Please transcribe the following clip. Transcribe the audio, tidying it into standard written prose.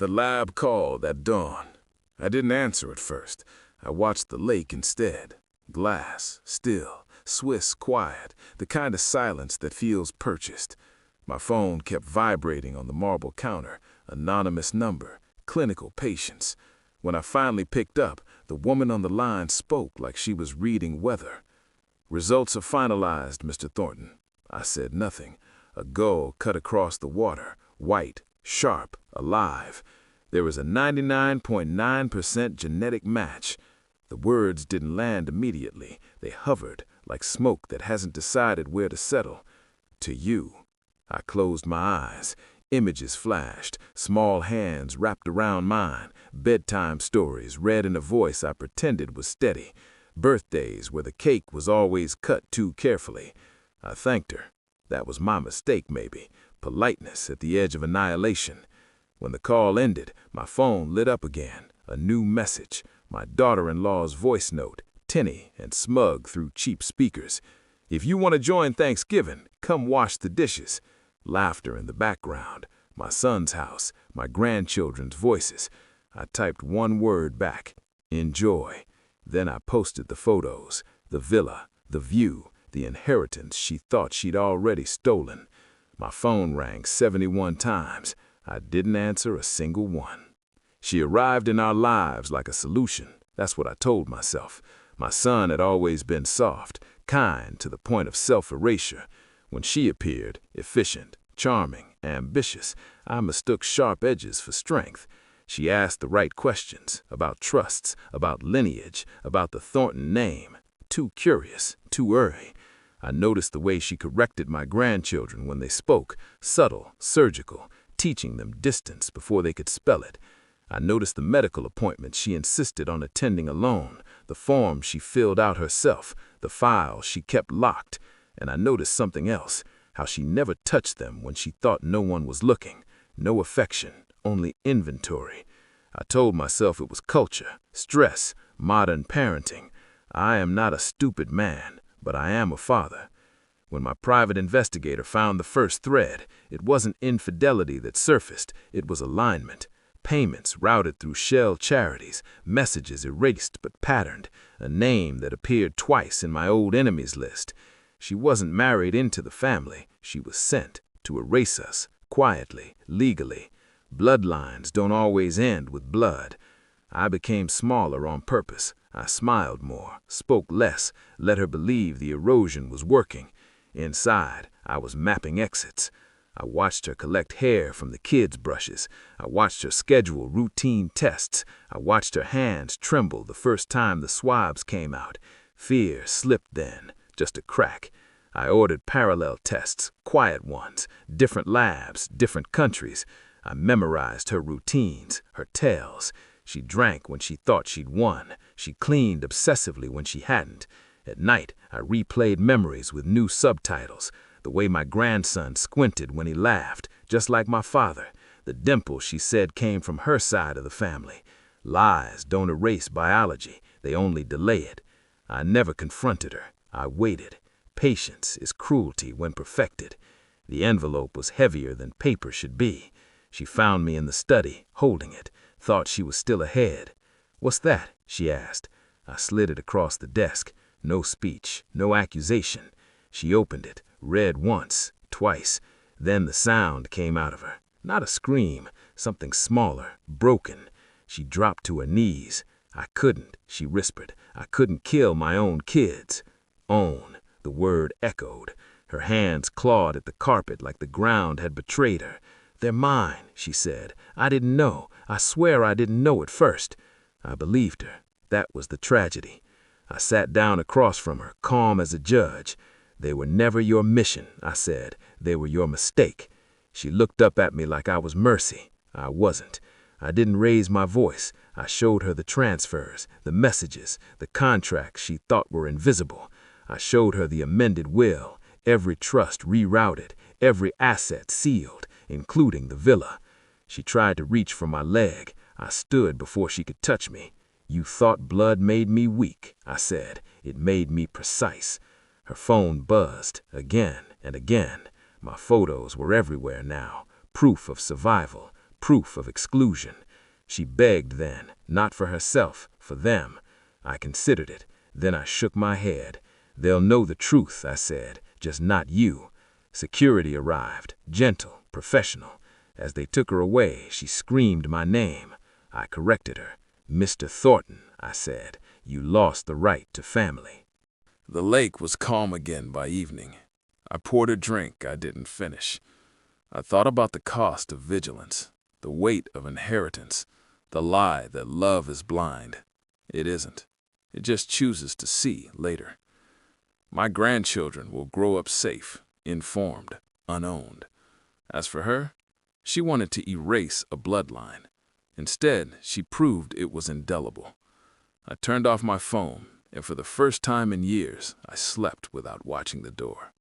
The lab called at dawn. I didn't answer at first. I watched the lake instead. Glass, still, Swiss quiet, the kind of silence that feels purchased. My phone kept vibrating on the marble counter. Anonymous number, clinical patients. When I finally picked up, the woman on the line spoke like she was reading weather. "Results are finalized, Mr. Thornton." I said nothing. A gull cut across the water, white, sharp, alive. There was a 99.9% genetic match. The words didn't land immediately. They hovered, like smoke that hasn't decided where to settle. "To you." I closed my eyes. Images flashed, small hands wrapped around mine, bedtime stories read in a voice I pretended was steady, birthdays where the cake was always cut too carefully. I thanked her. That was my mistake, maybe. Politeness at the edge of annihilation. When the call ended, my phone lit up again. A new message. My daughter-in-law's voice note, tinny and smug through cheap speakers. "If you want to join Thanksgiving, come wash the dishes." Laughter in the background. My son's house, my grandchildren's voices. I typed one word back. "Enjoy." Then I posted the photos. The villa, the view, the inheritance she thought she'd already stolen. My phone rang 71 times. I didn't answer a single one. She arrived in our lives like a solution. That's what I told myself. My son had always been soft, kind to the point of self-erasure. When she appeared, efficient, charming, ambitious, I mistook sharp edges for strength. She asked the right questions, about trusts, about lineage, about the Thornton name. Too curious, too early. I noticed the way she corrected my grandchildren when they spoke, subtle, surgical, teaching them distance before they could spell it. I noticed the medical appointments she insisted on attending alone, the forms she filled out herself, the files she kept locked. And I noticed something else, how she never touched them when she thought no one was looking. No affection, only inventory. I told myself it was culture, stress, modern parenting. I am not a stupid man, but I am a father. When my private investigator found the first thread, it wasn't infidelity that surfaced, it was alignment. Payments routed through shell charities, messages erased but patterned, a name that appeared twice in my old enemies list. She wasn't married into the family, she was sent to erase us, quietly, legally. Bloodlines don't always end with blood. I became smaller on purpose. I smiled more, spoke less, let her believe the erosion was working. Inside, I was mapping exits. I watched her collect hair from the kids' brushes. I watched her schedule routine tests. I watched her hands tremble the first time the swabs came out. Fear slipped then, just a crack. I ordered parallel tests, quiet ones, different labs, different countries. I memorized her routines, her tales. She drank when she thought she'd won. She cleaned obsessively when she hadn't. At night, I replayed memories with new subtitles. The way my grandson squinted when he laughed, just like my father. The dimple she said came from her side of the family. Lies don't erase biology, they only delay it. I never confronted her. I waited. Patience is cruelty when perfected. The envelope was heavier than paper should be. She found me in the study, holding it, thought she was still ahead. "What's that?" she asked. I slid it across the desk. No speech, no accusation. She opened it, read once, twice. Then the sound came out of her. Not a scream, something smaller, broken. She dropped to her knees. "I couldn't," she whispered. "I couldn't kill my own kids." Own, the word echoed. Her hands clawed at the carpet like the ground had betrayed her. "They're mine," she said. "I didn't know. I swear I didn't know at first." I believed her. That was the tragedy. I sat down across from her, calm as a judge. "They were never your mission," I said. "They were your mistake." She looked up at me like I was mercy. I wasn't. I didn't raise my voice. I showed her the transfers, the messages, the contracts she thought were invisible. I showed her the amended will, every trust rerouted, every asset sealed, including the villa. She tried to reach for my leg. I stood before she could touch me. "You thought blood made me weak," I said. "It made me precise." Her phone buzzed, again and again. My photos were everywhere now, proof of survival, proof of exclusion. She begged then, not for herself, for them. I considered it. Then I shook my head. They'll know the truth, I said, just not you. Security arrived, gentle, professional. As they took her away, she screamed my name. I corrected her. Mr. Thornton, I said, you lost the right to family. The lake was calm again by evening. I poured a drink I didn't finish. I thought about the cost of vigilance, the weight of inheritance, the lie that love is blind. It isn't. It just chooses to see later. My grandchildren will grow up safe, informed, unowned. As for her, she wanted to erase a bloodline. Instead, she proved it was indelible. I turned off my phone, and for the first time in years, I slept without watching the door.